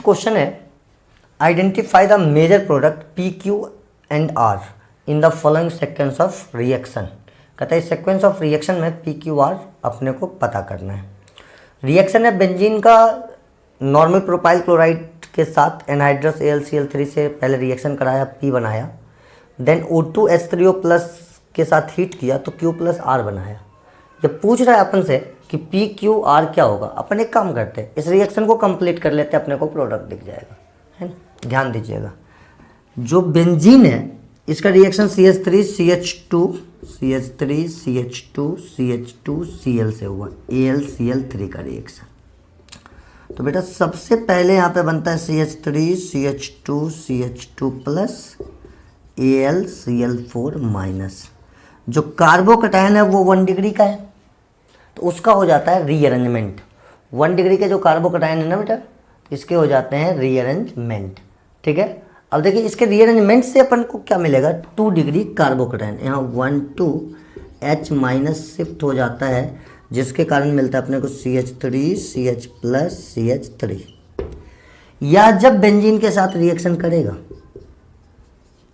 Question है, identify the major product P Q and R in the following sequence of reaction. कहता है इस sequence of reaction में P Q R अपने को पता करना है। रिएक्शन है बेंजीन का नॉर्मल प्रोपाइल क्लोराइड के साथ एनहाइड्रस AlCl3 से पहले रिएक्शन कराया, पी बनाया, देन O2H3O प्लस के साथ हीट किया तो Q प्लस R बनाया। ये पूछ रहा है अपन से कि पी क्यू आर क्या होगा। अपन एक काम करते हैं, इस रिएक्शन को कंप्लीट कर लेते हैं, अपने को प्रोडक्ट दिख जाएगा, है ना। ध्यान दीजिएगा, जो बेंजीन है इसका reaction CH3 CH2 CH3 CH2 CH2 Cl से हुआ, AlCl3 का रिएक्शन। तो बेटा सबसे पहले यहाँ पे बनता है CH3 CH2 CH2 plus AlCl4 minus. जो कार्बोकटायन है वो 1 डिग्री का है तो उसका हो जाता है रीअरेंजमेंट। 1 डिग्री के जो कार्बोकटायन है ना बेटा, इसके हो जाते हैं रीअरेंजमेंट। ठीक है, अब देखिए इसके रीअरेंजमेंट से अपन को क्या मिलेगा, 2 डिग्री कार्बोकटायन, यहाँ 1 2 H माइनस शिफ्ट हो जाता है, जिसके कारण मिलता है अपने को CH3 CH प्लस CH3। या जब बेंजीन के साथ रिएक्शन करेगा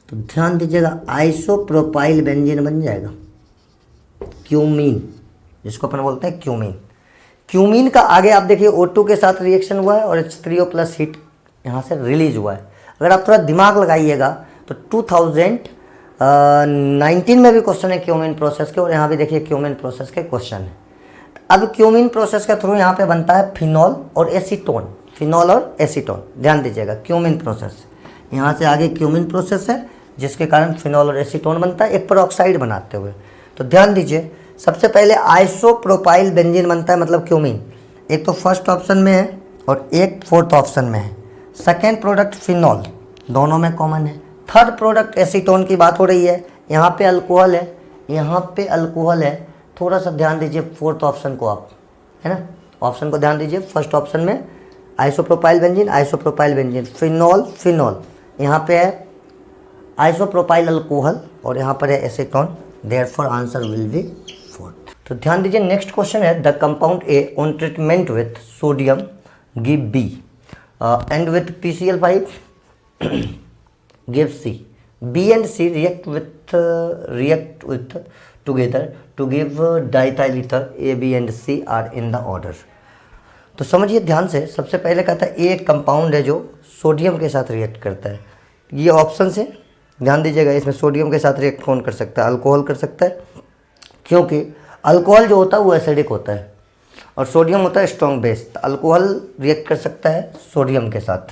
तो ध्यान दीजिएगा आइसोप्रोपाइल बेंजीन बन जाएगा, क्यूमीन, जिसको अपन बोलते हैं क्यूमीन। क्यूमीन का आगे आप देखिए O2 के साथ रिएक्शन हुआ है और H3O प्लस हीट यहाँ से रिलीज हुआ है। अगर आप थोड़ा दिमाग लगाइएगा तो 2019 में भी क्वेश्चन है क्यूमीन प्रोसेस के, और यहाँ भी देखिए क्यूमीन प्रोसेस के क्वेश्चन है। अब क्यूमीन प्रोसेस के थ्रू यहाँ पे बनता है फिनॉल और एसीटोन, फिनॉल और एसीटोन। ध्यान दीजिएगा क्यूमीन प्रोसेस, यहाँ से आगे क्यूमीन प्रोसेस है जिसके कारण फिनॉल और एसीटोन बनता है एक पेरोक्साइड बनाते हुए। तो ध्यान दीजिए, सबसे पहले आइसोप्रोपाइल बेंजीन बनता है, मतलब क्यूमीन। एक तो फर्स्ट ऑप्शन में है और एक फोर्थ ऑप्शन में है। सेकेंड प्रोडक्ट फिनॉल, दोनों में कॉमन है। थर्ड प्रोडक्ट एसीटोन की बात हो रही है, यहाँ पे अल्कोहल है, यहाँ पे अल्कोहल है। थोड़ा सा ध्यान दीजिए फोर्थ ऑप्शन को आप, है ना, ऑप्शन को ध्यान दीजिए। फर्स्ट ऑप्शन में आइसोप्रोपाइल बेंजीन, फिनॉल फिनॉल, यहाँ पे है आइसोप्रोपाइल अल्कोहल और यहाँ पर है acetone. Therefore answer will be fourth. तो ध्यान दीजिए, नेक्स्ट क्वेश्चन है, the compound A on treatment with sodium give B and with PCl5 give C. B and C react with together to give diethyl ether. A, B and C are in the order. तो समझिए ध्यान से, सबसे पहले कहता है एक compound है जो सोडियम के साथ रिएक्ट करता है। ये ऑप्शन से ध्यान दीजिएगा, इसमें सोडियम के साथ रिएक्ट कौन कर सकता है, अल्कोहल कर सकता है, क्योंकि अल्कोहल जो होता है वो एसिडिक होता है और सोडियम होता है स्ट्रॉन्ग बेस। तो अल्कोहल रिएक्ट कर सकता है सोडियम के साथ,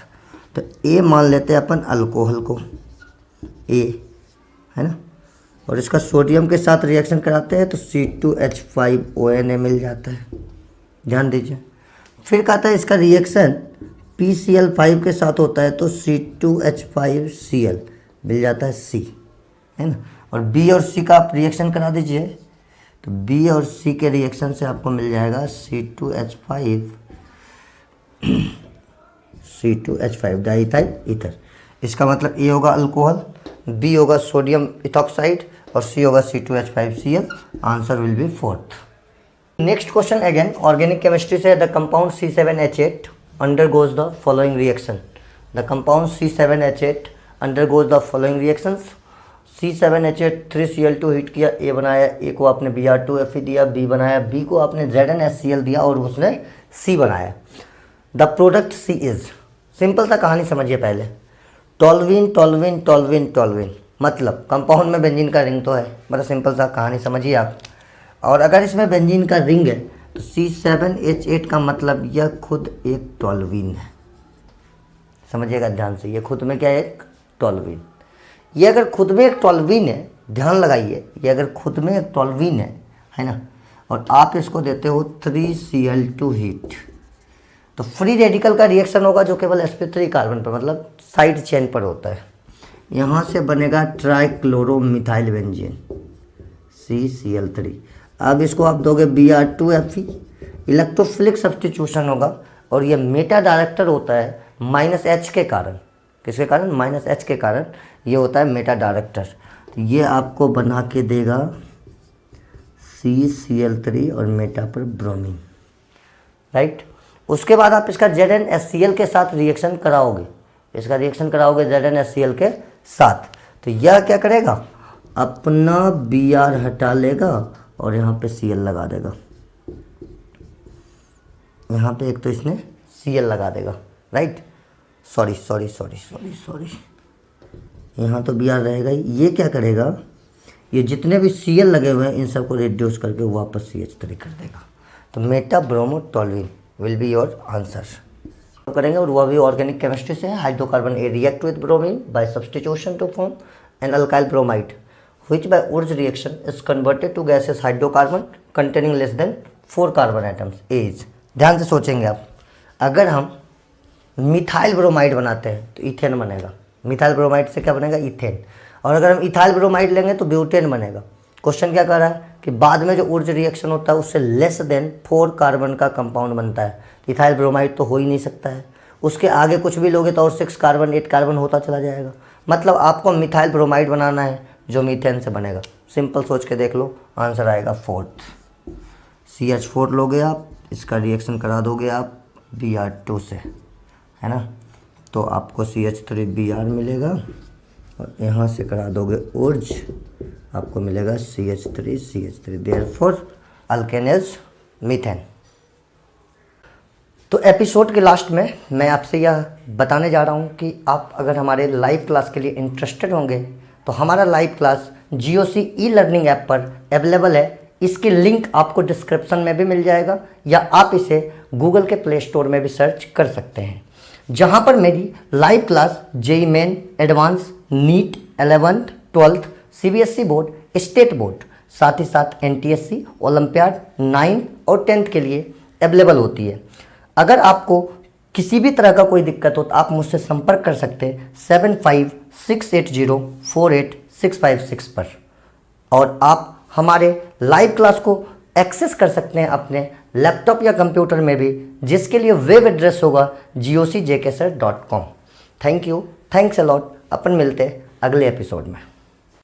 तो ए मान लेते हैं अपन अल्कोहल को, ए है ना, और इसका सोडियम के साथ रिएक्शन कराते हैं तो C2H5ONA मिल जाता है। ध्यान दीजिए, फिर कहता है इसका रिएक्शन PCl5 के साथ होता है तो C2H5Cl मिल जाता है C, है ना, और B और C का आप रिएक्शन करा दीजिए तो B और C के रिएक्शन से आपको मिल जाएगा C2H5 डाइथाइल ईथर। इसका मतलब A होगा अल्कोहल, B होगा सोडियम इथॉक्साइड और C होगा C2H5Cl। Answer will be fourth. Next question again organic chemistry से, the compound C7H8 undergoes the following reaction. The compound C7H8 undergoes the following reactions. C7H8 3Cl2 heat किया, A बनाया, A को आपने Br2Fe दिया, B बनाया, B को आपने ZnHCl दिया और उसने C बनाया। The product C is, simple सा कहानी समझिए पहले, टोल्यूइन टोल्यूइन टोल्यूइन टोल्यूइन, मतलब कंपाउंड में बेंजीन का रिंग तो है, मतलब सिंपल सा कहानी समझिए आप। और अगर इसमें बेंजीन का रिंग है तो C7H8 का मतलब यह खुद एक टोल्यूइन है। समझिएगा ध्यान से, ये खुद में क्या है, एक टोल्यूइन। ये अगर खुद में एक टोल्यूइन है, ध्यान लगाइए, ये अगर खुद में एक टोल्यूइन है ना, और आप इसको देते हो 3Cl2 हीट, तो फ्री रेडिकल का रिएक्शन होगा जो केवल sp3 कार्बन पर, मतलब साइड चेन पर होता है। यहाँ से बनेगा ट्राइक्लोरोमिथाइल बेंजीन CCl3। अब इसको आप दोगे Br2Fe, इलेक्ट्रोफिलिक सब्स्टिट्यूशन होगा और ये मेटा डायरेक्टर होता है -H के कारण। किसके कारण, -H के कारण ये होता है मेटा डायरेक्टर। तो ये आपको बना के देगा CCl3 और मेटा पर ब्रोमीन, राइट। उसके बाद आप इसका ZnHCl के साथ रिएक्शन कराओगे, इसका रिएक्शन कराओगे ZnHCl के साथ, तो यह क्या करेगा, अपना Br हटा लेगा और यहाँ पे Cl लगा देगा। यहाँ पे एक तो इसने Cl लगा देगा, राइट, सॉरी, यहाँ तो Br रहेगा ही। ये क्या करेगा, ये जितने भी Cl लगे हुए हैं इन सबको रिड्यूस करके वापस CH3 कर देगा। तो metabromotoluene will be your answer करेंगे, और वह भी ऑर्गेनिक केमिस्ट्री से है। Hydrocarbon A react with bromine by substitution to form an alkyl bromide which by Urge reaction is converted to gaseous hydrocarbon containing less than 4 carbon atoms as. ध्यान से सोचेंगे आप, अगर हम मिथाइल ब्रोमाइड बनाते हैं तो इथेन बनेगा, मिथाइल ब्रोमाइड से क्या बनेगा, इथेन, और अगर हम इथाइल ब्रोमाइड लेंगे तो ब्यूटेन बनेगा। क्वेश्चन क्या कर रहा है कि बाद में जो उर्ज रिएक्शन होता है उससे लेस देन 4 कार्बन का कंपाउंड बनता है, इथाइल ब्रोमाइड तो हो ही नहीं सकता है, उसके आगे कुछ भी लोगे तो और 6 कार्बन 8 कार्बन होता चला जाएगा। मतलब आपको मिथाइल ब्रोमाइड बनाना है जो मीथेन से बनेगा। सिंपल सोच के देख लो, आंसर आएगा 4th। CH4 लोगे आप, इसका रिएक्शन करा दोगे आप Br2 से, है ना, तो आपको CH3Br मिलेगा, और यहाँ से करा दोगे उर्ज, आपको मिलेगा CH3 therefore alkane is methane. तो एपिसोड के लास्ट में मैं आपसे यह बताने जा रहा हूँ कि आप अगर हमारे लाइव क्लास के लिए इंटरेस्टेड होंगे तो हमारा live class GOC e learning app पर अवेलेबल है। इसकी लिंक आपको डिस्क्रिप्शन में भी मिल जाएगा, या आप इसे गूगल के प्ले स्टोर में भी सर्च कर सकते हैं, जहां पर मेरी live class JEE main, advance, NEET, 11th, 12th, CBSE board, state board, साथ ही साथ NTSC, ओलंपियाड 9th और 10th के लिए अवेलेबल होती है। अगर आपको किसी भी तरह का कोई दिक्कत हो तो आप मुझसे संपर्क कर सकते हैं 7568048656 पर, और आप हमारे लाइव क्लास को एक्सेस कर सकते हैं अपने लैपटॉप या कंप्यूटर में भी, जिसके लिए वेब एड्रेस होगा gocjksir.com। Thank you, thanks a lot. अपन मिलते हैं अगले एपिसोड में।